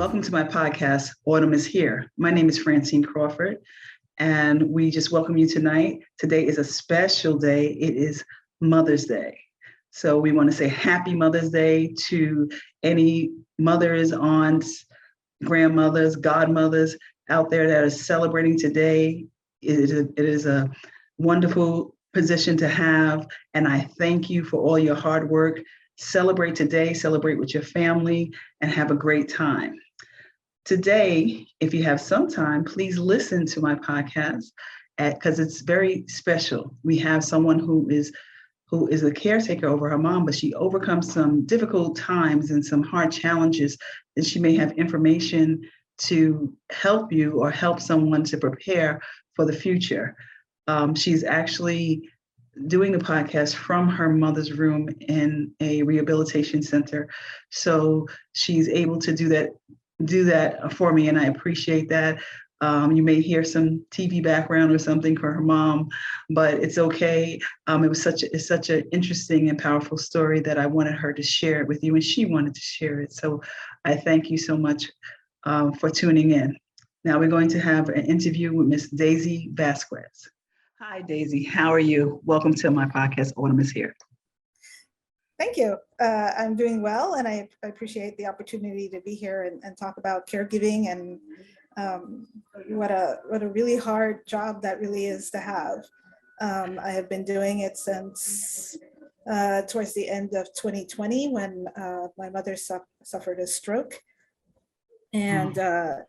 Welcome to my podcast, Autumn is Here. My name is Francine Crawford, and we just welcome you tonight. Today is a special day. It is Mother's Day. So we want to say Happy Mother's Day to any mothers, aunts, grandmothers, godmothers out there that are celebrating today. It is a wonderful position to have, and I thank you for all your hard work. Celebrate today, celebrate with your family, and have a great time. Today, if you have some time, please listen to my podcast because it's very special. We have someone who is a caretaker over her mom, but she overcomes some difficult times and some hard challenges, and she may have information to help you or help someone to prepare for the future. She's actually doing the podcast from her mother's room in a rehabilitation center. So she's able to do that for me, and I appreciate that. You may hear some TV background or something for her mom, but it's okay. It's such an interesting and powerful story that I wanted her to share it with you, and she wanted to share it. So I thank you so much for tuning in. Now we're going to have an interview with Miss Daisy Vazquez. Hi, Daisy. How are you? Welcome to my podcast, Autumn is Here. Thank you. I'm doing well, and I appreciate the opportunity to be here and talk about caregiving and what a really hard job that really is to have. I have been doing it since towards the end of 2020 when my mother suffered a stroke. And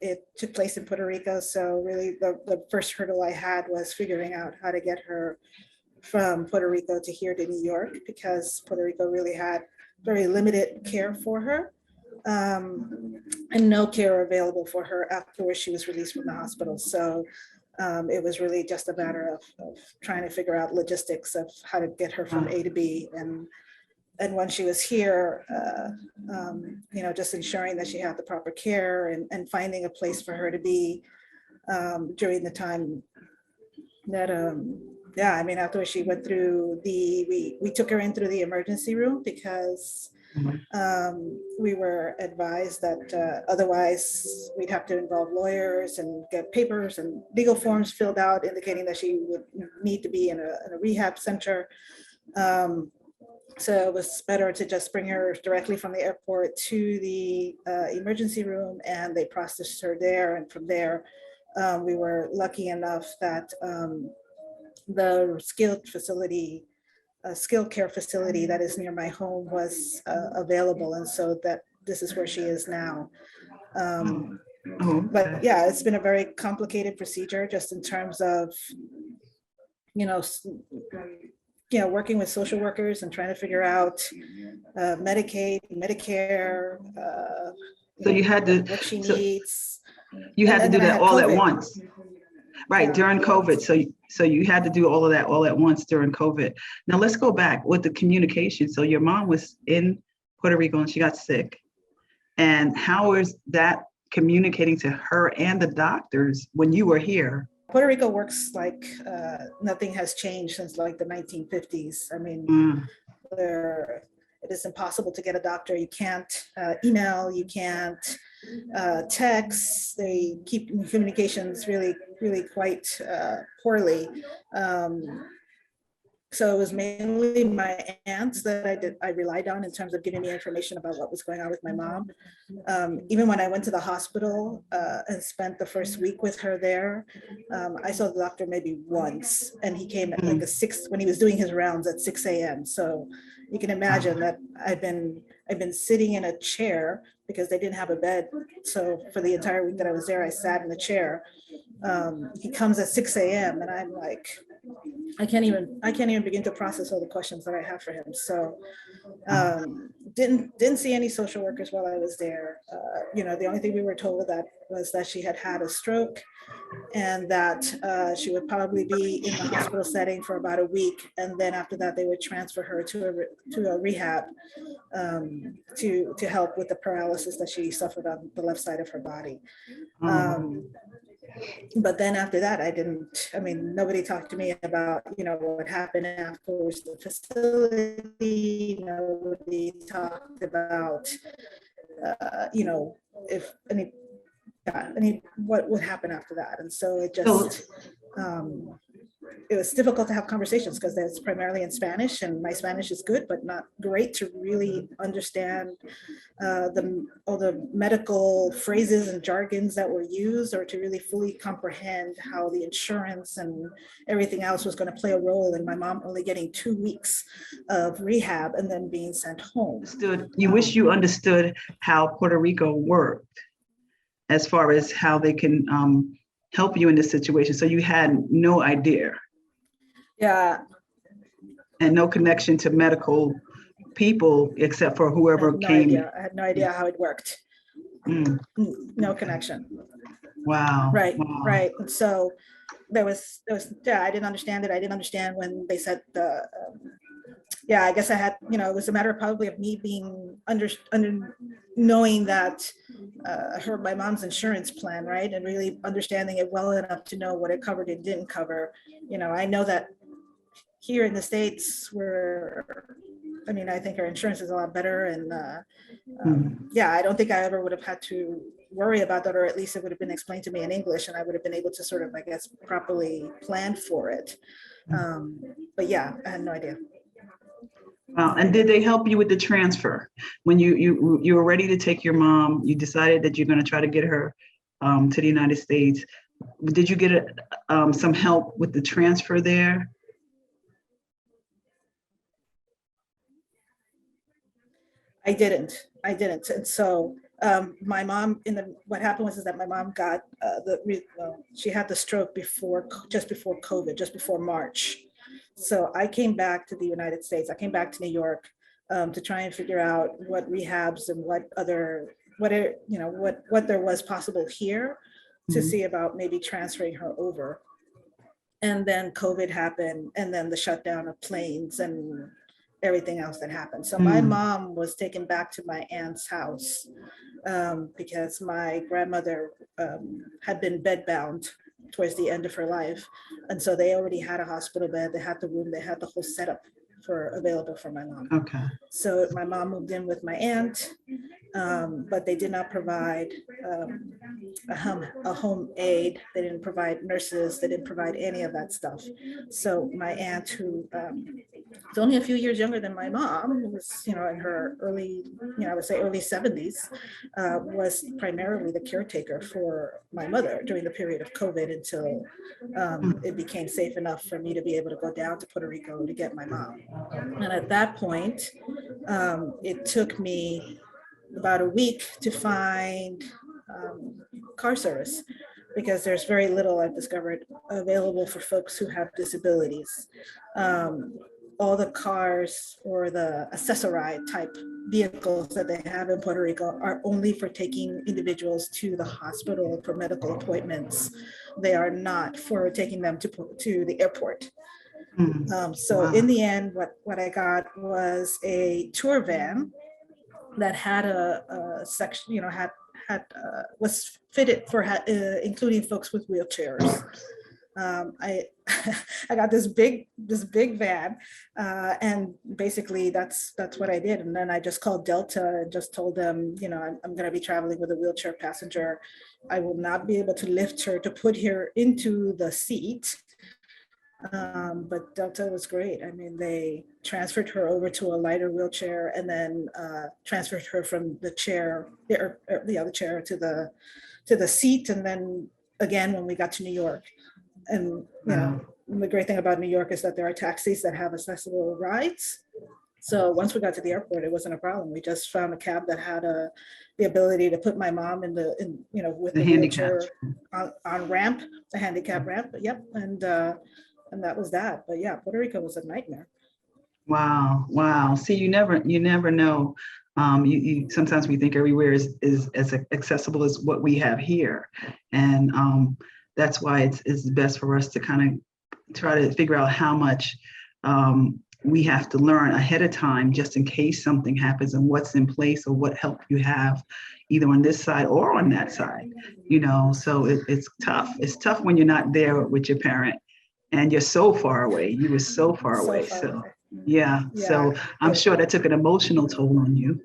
it took place in Puerto Rico. So really the first hurdle I had was figuring out how to get her from Puerto Rico to here to New York, because Puerto Rico really had very limited care for her and no care available for her afterwards she was released from the hospital. So it was really just a matter of trying to figure out logistics of how to get her from A to B. And when she was here, just ensuring that she had the proper care and finding a place for her to be during the time that, after she went through we took her in through the emergency room because we were advised that otherwise we'd have to involve lawyers and get papers and legal forms filled out indicating that she would need to be in a rehab center. So it was better to just bring her directly from the airport to the emergency room, and they processed her there. And from there, we were lucky enough that the skilled care facility that is near my home was available. And so that this is where she is now. But yeah, it's been a very complicated procedure just in terms of, working with social workers and trying to figure out Medicaid, Medicare, so you had to what she needs. You had to do that all at once, right? Yeah. During COVID. So you had to do all of that all at once during COVID. Now let's go back with the communication. So your mom was in Puerto Rico and she got sick. And how is that communicating to her and the doctors when you were here? Puerto Rico works like nothing has changed since like the 1950s. I mean, it is impossible to get a doctor. You can't email, you can't text. They keep communications really, really quite poorly. So it was mainly my aunts that I relied on in terms of giving me information about what was going on with my mom. Even when I went to the hospital and spent the first week with her there, I saw the doctor maybe once, and he came at like when he was doing his rounds at 6 a.m. So you can imagine that I've been sitting in a chair because they didn't have a bed. So for the entire week that I was there, I sat in a chair. He comes at 6 a.m. and I'm like, I can't even begin to process all the questions that I have for him. So didn't see any social workers while I was there. The only thing we were told was that she had had a stroke and that she would probably be in the hospital setting for about a week. And then after that, they would transfer her to a rehab to help with the paralysis that she suffered on the left side of her body. But then after that, nobody talked to me about, what happened afterwards, the facility. Nobody talked about, if any, yeah, any, what would happen after that. And so it So, just, it was difficult to have conversations because it's primarily in Spanish, and my Spanish is good, but not great to really understand all the medical phrases and jargons that were used, or to really fully comprehend how the insurance and everything else was going to play a role in my mom only getting 2 weeks of rehab and then being sent home. you wish you understood how Puerto Rico worked as far as how they can help you in this situation. So you had no idea. Yeah. And no connection to medical people except for whoever came. I had no idea how it worked. No connection. Wow. Right. Wow. Right. And so there was, yeah, I didn't understand it. I didn't understand when they said yeah, I guess I had, it was a matter of probably of me being knowing that my mom's insurance plan, right, and really understanding it well enough to know what it covered and didn't cover. I know that here in the States, I think our insurance is a lot better, and yeah, I don't think I ever would have had to worry about that, or at least it would have been explained to me in English, and I would have been able to sort of, I guess, properly plan for it. But yeah, I had no idea. Wow. And did they help you with the transfer when you were ready to take your mom? You decided that you're going to try to get her to the United States. Did you get some help with the transfer there? I didn't. And so my mom, what happened was that my mom got she had the stroke just before COVID, just before March. So I came back to the United States. I came back to New York to try and figure out what rehabs and what there was possible here to see about maybe transferring her over. And then COVID happened, and then the shutdown of planes and everything else that happened. So my mom was taken back to my aunt's house because my grandmother had been bedbound towards the end of her life. And so they already had a hospital bed, they had the room, they had the whole setup available for my mom. Okay. So my mom moved in with my aunt, but they did not provide a home aide. They didn't provide nurses. They didn't provide any of that stuff. So my aunt, who was only a few years younger than my mom, who was, in her early, I would say early 70s, was primarily the caretaker for my mother during the period of COVID until it became safe enough for me to be able to go down to Puerto Rico to get my mom. And at that point, it took me about a week to find car service, because there's very little, I've discovered, available for folks who have disabilities. All the cars or the accessoride type vehicles that they have in Puerto Rico are only for taking individuals to the hospital for medical appointments. They are not for taking them to the airport. So wow. In the end, what I got was a tour van that had a section, was fitted for including folks with wheelchairs. I got this big van, and basically that's what I did. And then I just called Delta and just told them, I'm going to be traveling with a wheelchair passenger. I will not be able to lift her to put her into the seat. But Delta was great. I mean, they transferred her over to a lighter wheelchair, and then transferred her from the chair, or the other chair, to the seat. And then again, when we got to New York, and the great thing about New York is that there are taxis that have accessible rides. So once we got to the airport, it wasn't a problem. We just found a cab that had the ability to put my mom with the wheelchair on ramp, the handicap ramp. Yep, and that was that. But yeah, Puerto Rico was a nightmare. Wow. See, you never know. You sometimes we think everywhere is as accessible as what we have here, and that's why it's best for us to kind of try to figure out how much we have to learn ahead of time, just in case something happens, and what's in place or what help you have either on this side or on that side. So it's tough. It's tough when you're not there with your parent and you're so far away. You were so far away. So yeah. So I'm sure that took an emotional toll on you.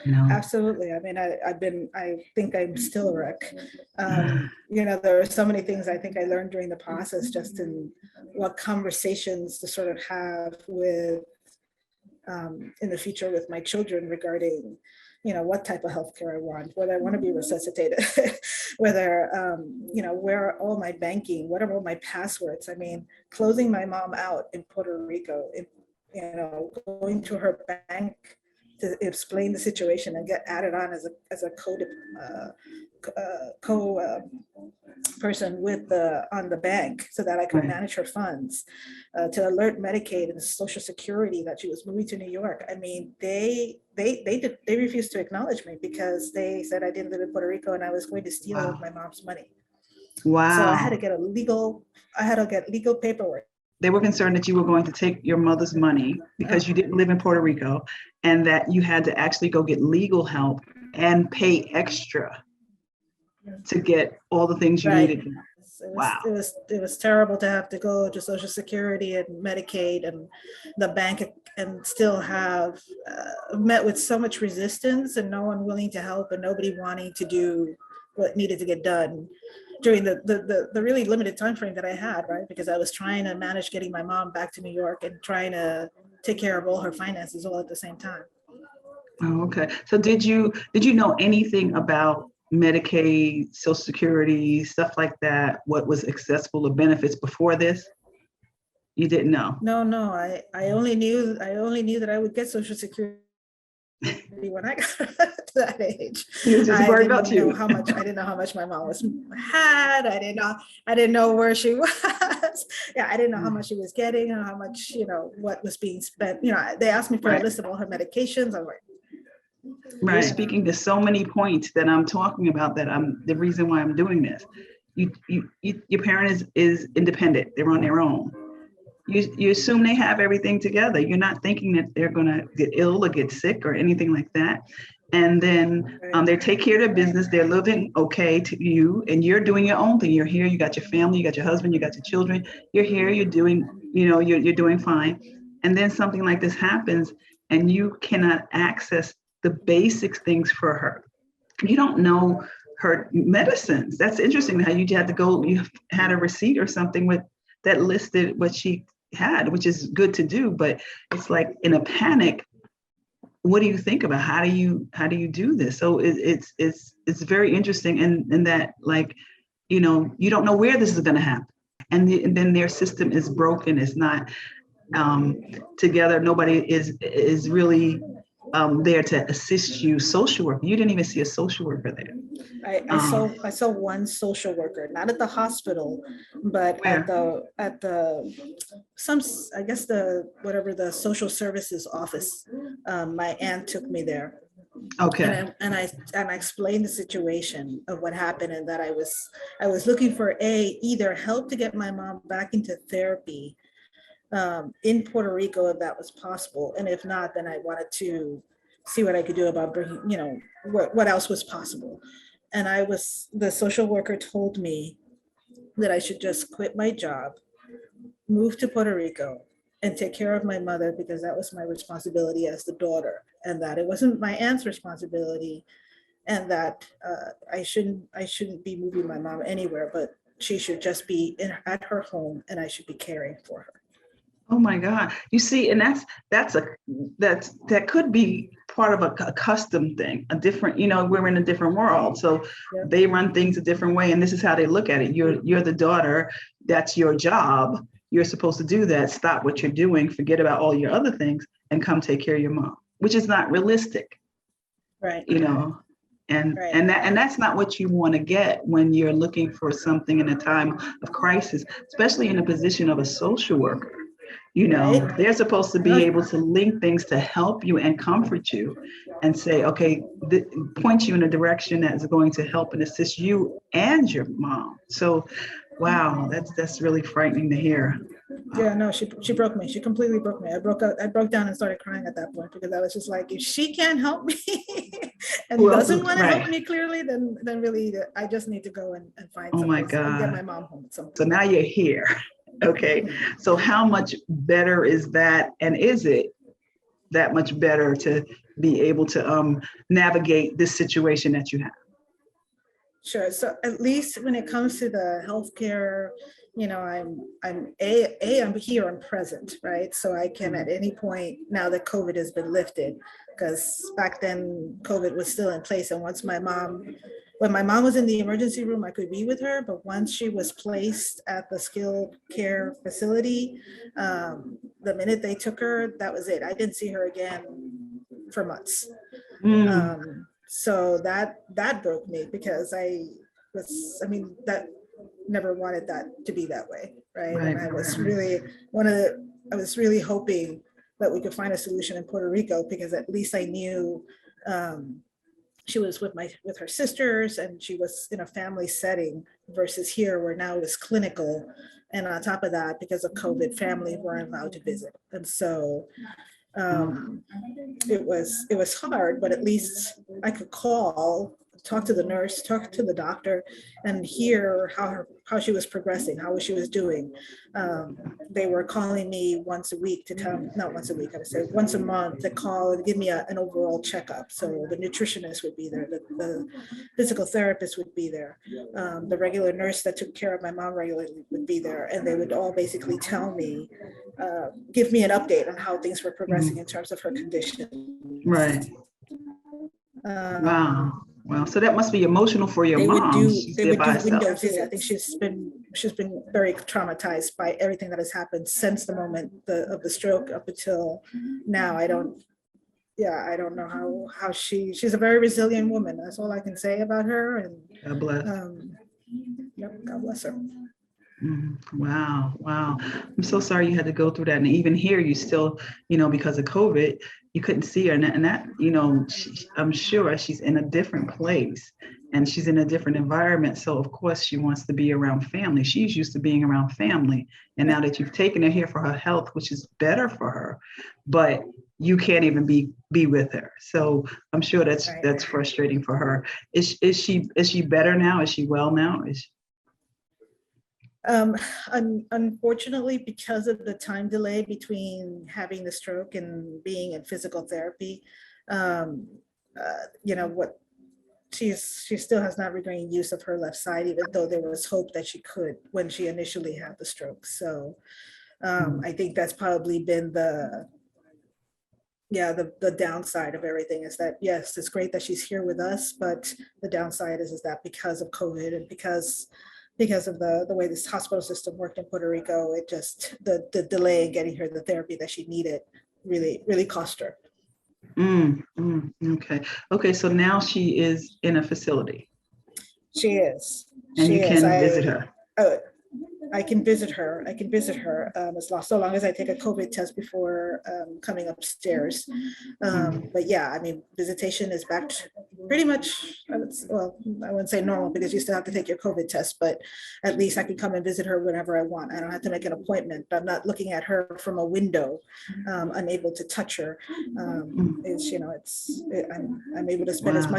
you know? Absolutely. I mean, I think I'm still a wreck. There are so many things I think I learned during the process, just in what conversations to sort of have with, in the future with my children regarding, what type of healthcare I want, whether I want to be resuscitated, whether, where are all my banking, what are all my passwords? I mean, closing my mom out in Puerto Rico, going to her bank to explain the situation and get added on as a person with on the bank so that I could Right. manage her funds, to alert Medicaid and Social Security that she was moving to New York. I mean, they refused to acknowledge me because they said I didn't live in Puerto Rico and I was going to steal my mom's money. So I had to get legal paperwork. They were concerned that you were going to take your mother's money because you didn't live in Puerto Rico, and that you had to actually go get legal help and pay extra to get all the things you needed. It was terrible to have to go to Social Security and Medicaid and the bank and still have met with so much resistance and no one willing to help and nobody wanting to do what needed to get done during the really limited time frame that I had, right? Because I was trying to manage getting my mom back to New York and trying to take care of all her finances all at the same time. Oh, okay. So did you know anything about Medicaid, Social Security, stuff like that? What was accessible or benefits before this? You didn't know? No. I only knew that I would get Social Security when I got to that age. He was just worried about you. I didn't know how much my mom had. I didn't know where she was. Yeah, I didn't know how much she was getting, or how much, what was being spent. They asked me for a list of all her medications. I'm like, you're speaking to so many points that I'm talking about, that I'm the reason why I'm doing this. Your parent is independent. They're on their own. You assume they have everything together. You're not thinking that they're going to get ill or get sick or anything like that. And then they take care of their business. They're living okay to you, and you're doing your own thing. You're here. You got your family. You got your husband. You got your children. You're here. You're doing, you're doing fine. And then something like this happens, and you cannot access the basic things for her. You don't know her medicines. That's interesting how you had to go. You had a receipt or something that listed what she had, which is good to do, but it's like in a panic. What do you think about? How do you do this? So it's very interesting, and that, like, you don't know where this is going to happen, and then their system is broken. It's not together. Nobody is really there to assist you. Social work. You didn't even see a social worker there. I saw one social worker, not at the hospital, but where? at the the social services office. My aunt took me there. Okay. And I explained the situation of what happened, and that I was looking for either help to get my mom back into therapy in Puerto Rico, if that was possible, and if not, then I wanted to see what I could do about bringing, what else was possible. And the social worker told me that I should just quit my job, move to Puerto Rico, and take care of my mother, because that was my responsibility as the daughter, and that it wasn't my aunt's responsibility, and that I shouldn't be moving my mom anywhere, but she should just be at her home, and I should be caring for her. Oh my God. You see, and that could be part of a custom thing, a different, we're in a different world. So they run things a different way, and this is how they look at it. You're the daughter, that's your job. You're supposed to do that. Stop what you're doing, forget about all your other things, and come take care of your mom, which is not realistic. Right. And that's not what you want to get when you're looking for something in a time of crisis, especially in a position of a social worker. They're supposed to be able to link things to help you and comfort you, and say, okay, point you in a direction that is going to help and assist you and your mom. So, wow, that's really frightening to hear. Yeah, no, she broke me. She completely broke me. I broke down and started crying at that point, because I was just like, if she can't help me and doesn't want to help me clearly, then really I just need to go and find something and get my mom home. So now you're here. Okay, so how much better is that? And is it that much better to be able to navigate this situation that you have? Sure. So at least when it comes to the healthcare, I'm here, I'm present, right? So I can at any point now that COVID has been lifted, because back then COVID was still in place. And when my mom was in the emergency room, I could be with her. But once she was placed at the skilled care facility, the minute they took her, that was it. I didn't see her again for months. So that broke me, because that never wanted that to be that way, right? And I was really hoping that we could find a solution in Puerto Rico, because at least I knew she was with her sisters, and she was in a family setting, versus here where now it was clinical. And on top of that, because of COVID, family weren't allowed to visit. And so it was hard, but at least I could call, talk to the nurse, talk to the doctor, and hear how she was progressing, how she was doing. They were calling me once a week to tell me, not once a week, I would say once a month, to call and give me an overall checkup. So the nutritionist would be there, the physical therapist would be there, the regular nurse that took care of my mom regularly would be there, and they would all basically tell me, give me an update on how things were progressing in terms of her condition. Right. Wow. So that must be emotional for your mom. They would do window visits. I think she's been very traumatized by everything that has happened since the moment of the stroke up until now. I don't know how she's a very resilient woman. That's all I can say about her. And God bless. God bless her. Wow. I'm so sorry you had to go through that. And even here, you still, because of COVID, you couldn't see her. And that, I'm sure she's in a different place and she's in a different environment. So of course she wants to be around family. She's used to being around family. And now that you've taken her here for her health, which is better for her, but you can't even be with her. So I'm sure that's frustrating for her. Is she better now? Is she well now? Unfortunately, because of the time delay between having the stroke and being in physical therapy, she still has not regained use of her left side, even though there was hope that she could when she initially had the stroke. So I think that's probably been the downside of everything, is that, yes, it's great that she's here with us, but the downside is that because of COVID and because of the way this hospital system worked in Puerto Rico, it just, the delay in getting her the therapy that she needed really cost her. Okay. So now she is in a facility. She is. And you can visit her. I can visit her. So long as I take a COVID test before coming upstairs. But yeah, visitation is back to pretty much, I wouldn't say normal, because you still have to take your COVID test, but at least I can come and visit her whenever I want. I don't have to make an appointment. I'm not looking at her from a window, unable to touch her. I'm able to spend as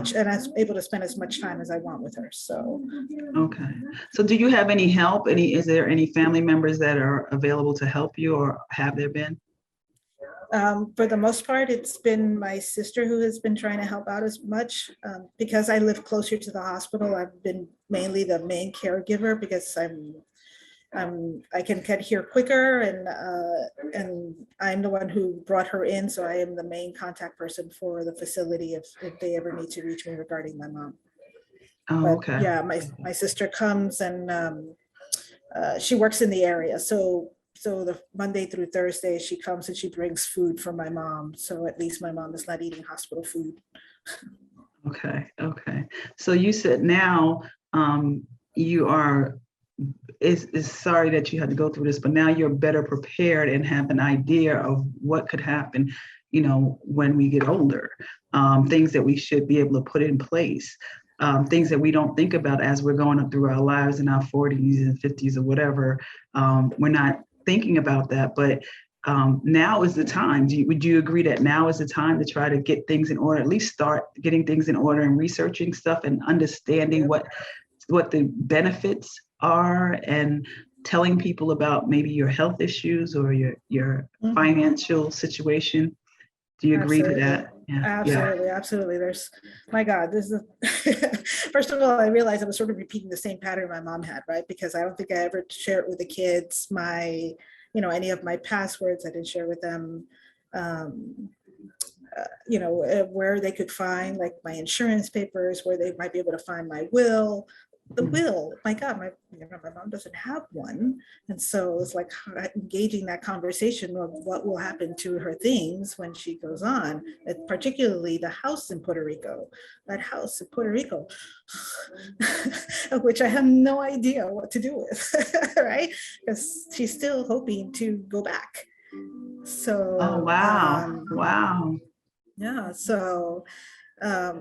much time as I want with her. So. Okay. So do you have any help? Is there any family members that are available to help you, or have there been? For the most part, it's been my sister who has been trying to help out as much. Because I live closer to the hospital, I've been mainly the main caregiver, because I can get here quicker, and I'm the one who brought her in, so I am the main contact person for the facility if they ever need to reach me regarding my mom. Okay. Yeah, my sister comes, and she works in the area, so the Monday through Thursday she comes and she brings food for my mom, so at least my mom is not eating hospital food. Okay. So you said now you are, is sorry that you had to go through this, but now you're better prepared and have an idea of what could happen, when we get older, things that we should be able to put in place. Things that we don't think about as we're going up through our lives in our 40s and 50s or whatever. We're not thinking about that, but now is the time. Would you agree that now is the time to try to get things in order, at least start getting things in order and researching stuff and understanding what the benefits are, and telling people about maybe your health issues or your financial situation? Do you agree to Absolutely. that? Yeah. Yeah. Absolutely. Absolutely. There's, my God, this is, first of all, I realized I was sort of repeating the same pattern my mom had, right? Because I don't think I ever shared with the kids my, any of my passwords. I didn't share with them, um, where they could find like my insurance papers, where they might be able to find my will. The Mhm. will, my God, my mom doesn't have one. And so it's like engaging that conversation of what will happen to her things when she goes on, particularly the house in Puerto Rico, that house in Puerto Rico, which I have no idea what to do with, right? Because she's still hoping to go back. Oh, So, wow. Wow. yeah, so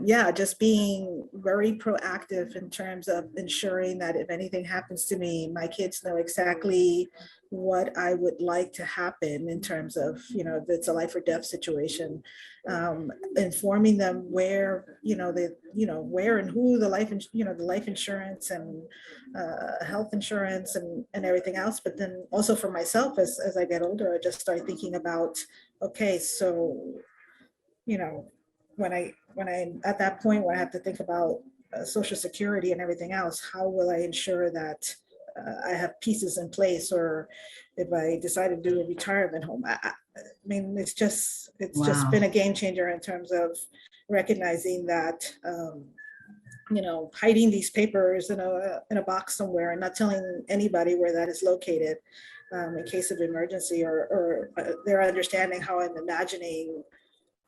yeah, just being very proactive in terms of ensuring that if anything happens to me, my kids know exactly what I would like to happen in terms of, if it's a life or death situation, informing them where, where and who the the life insurance and health insurance and everything else. But then also for myself, as I get older, I just start thinking about, okay, so you know, when I at that point where I have to think about Social Security and everything else, how will I ensure that I have pieces in place, or if I decide to do a retirement home? I mean, it's just Wow. been a game changer in terms of recognizing that. Hiding these papers in a box somewhere and not telling anybody where that is located in case of emergency, or they're understanding how I'm imagining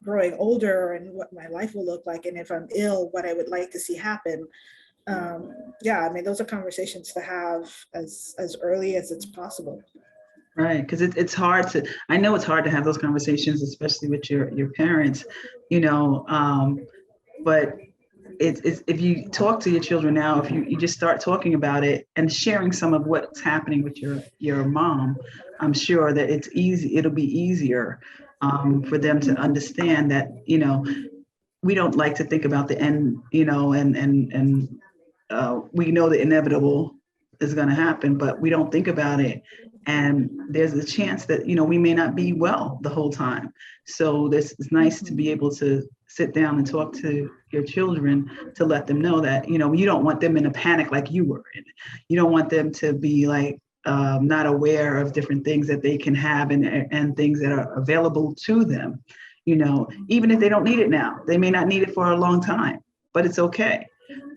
growing older and what my life will look like, and if I'm ill, what I would like to see happen. Yeah, I mean, those are conversations to have as early as it's possible. Right. Because it's hard to, I know it's hard to have those conversations, especially with your parents, you know, but it's if you talk to your children now, if you just start talking about it and sharing some of what's happening with your mom, I'm sure that it'll be easier for them to understand that, we don't like to think about the end, and we know the inevitable is going to happen, but we don't think about it. And there's a chance that, we may not be well the whole time. So this is nice to be able to sit down and talk to your children to let them know that, you don't want them in a panic like you were in. You don't want them to be like, not aware of different things that they can have and things that are available to them. Even if they don't need it now, they may not need it for a long time, but it's okay.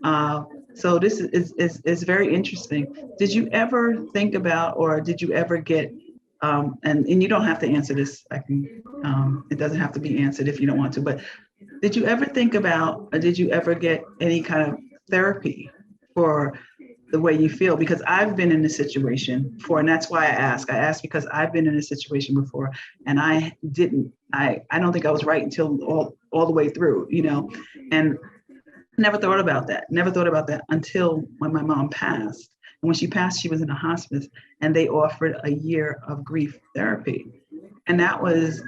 Uh, so this is very interesting. Did you ever think about, or did you ever get, and you don't have to answer this, it doesn't have to be answered if you don't want to, but did you ever think about, or did you ever get any kind of therapy for the way you feel? Because I've been in this situation before, and that's why I ask. I ask because I've been in a situation before, and I don't think I was right until all the way through, and never thought about that. Never thought about that until when my mom passed. And when she passed, she was in a hospice, and they offered a year of grief therapy. And I was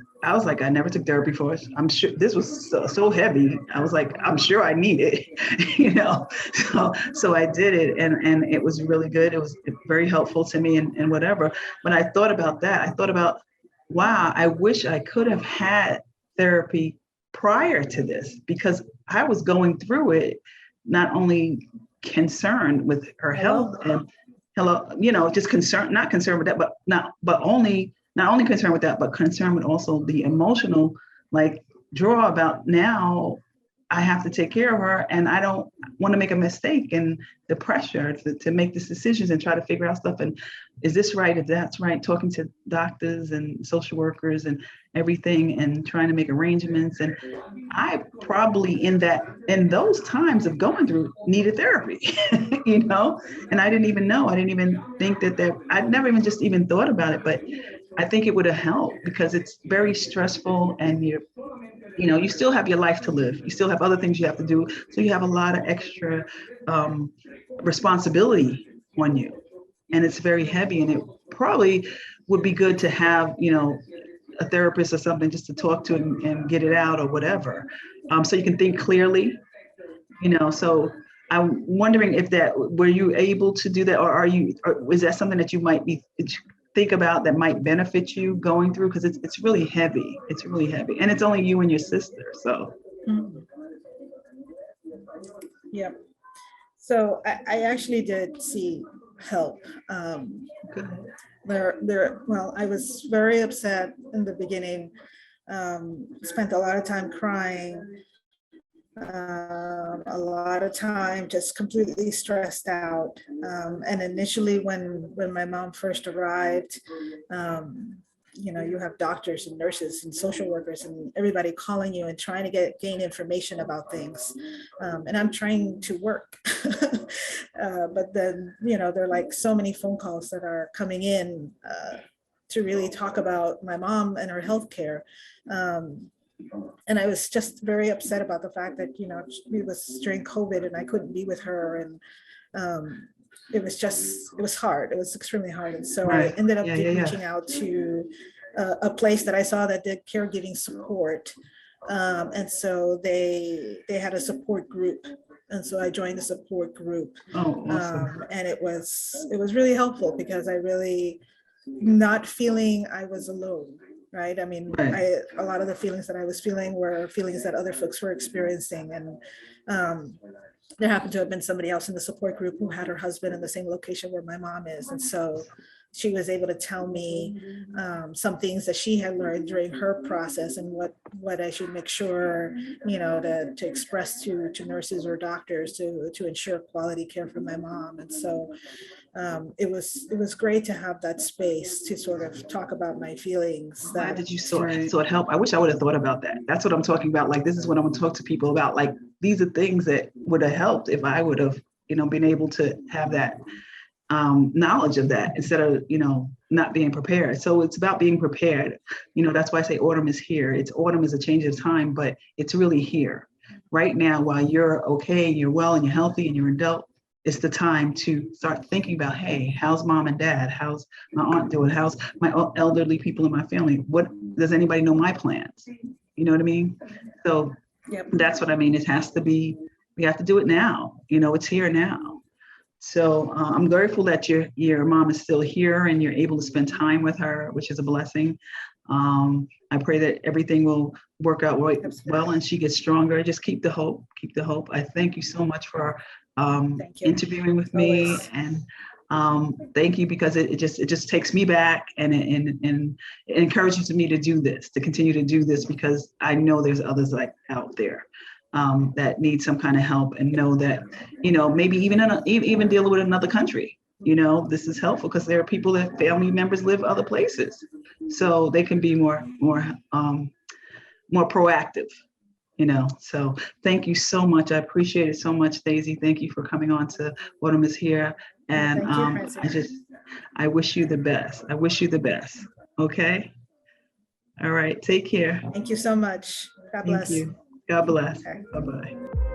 like, I never took therapy for it. I'm sure this was so heavy. I was like, I'm sure I need it, So I did it, and it was really good. It was very helpful to me and whatever. When I thought about that, I thought about, wow, I wish I could have had therapy prior to this, because I was going through it, not only concerned with her health and just concerned, not concerned with that, but not only concerned with that, but concerned with also the emotional, like, draw about now I have to take care of her, and I don't want to make a mistake, and the pressure to make these decisions and try to figure out stuff. And is this right? If that's right, talking to doctors and social workers and everything, and trying to make arrangements. And I probably in those times of going through needed therapy, and I didn't even know. I didn't even think that I'd never even just even thought about it, but I think it would have helped, because it's very stressful, and you still have your life to live. You still have other things you have to do. So you have a lot of extra responsibility on you, and it's very heavy. And it probably would be good to have, a therapist or something just to talk to and get it out or whatever. So you can think clearly, so I'm wondering if were you able to do that, or is that something that you might be think about that might benefit you going through, because it's really heavy. It's really heavy, and it's only you and your sister. So. Mhm. Yep. So I actually did see help. Good. Well, I was very upset in the beginning. Spent a lot of time crying, a lot of time just completely stressed out. And initially, when my mom first arrived, you have doctors and nurses and social workers and everybody calling you and trying to gain information about things. And I'm trying to work. But then, there are like so many phone calls that are coming in to really talk about my mom and her healthcare. And I was just very upset about the fact that, it was during COVID and I couldn't be with her. And it was hard. It was extremely hard. And so I Right. ended up Yeah. reaching out to a place that I saw that did caregiving support. And so they had a support group. And so I joined the support group. Oh, awesome. And it was really helpful because I really not feeling I was alone. Right. I mean, Right. a lot of the feelings that I was feeling were feelings that other folks were experiencing. And there happened to have been somebody else in the support group who had her husband in the same location where my mom is. And so she was able to tell me some things that she had learned during her process and what I should make sure, to express to nurses or doctors to ensure quality care for my mom. And so it was great to have that space to sort of talk about my feelings. Glad That that you saw it help. I wish I would have thought about that. That's what I'm talking about. Like, this is what I'm going to talk to people about. Like, these are things that would have helped if I would have, been able to have that knowledge of that instead of, not being prepared. So it's about being prepared. That's why I say autumn is here. Autumn is a change of time, but it's really here right now. While you're okay and you're well and you're healthy and you're an adult, it's the time to start thinking about, hey, how's mom and dad? How's my aunt doing? How's my elderly people in my family? What does anybody know my plans? You know what I mean? So Yep. that's what I mean. It has to be, we have to do it now. It's here now. So I'm grateful that your mom is still here and you're able to spend time with her, which is a blessing. I pray that everything will work out well and she gets stronger. Just keep the hope. Keep the hope. I thank you so much for interviewing with me. Always. And thank you, because it just takes me back and it encourages me to do this, to continue to do this, because I know there's others like out there that need some kind of help, and know that, maybe even dealing with another country, this is helpful because there are people that family members live other places, so they can be more proactive. So thank you so much. I appreciate it so much, Daisy. Thank you for coming on to Autumn is Here. And I wish you the best. I wish you the best. Okay. All right. Take care. Thank you so much. God bless. Thank you. God bless. Okay. Bye-bye.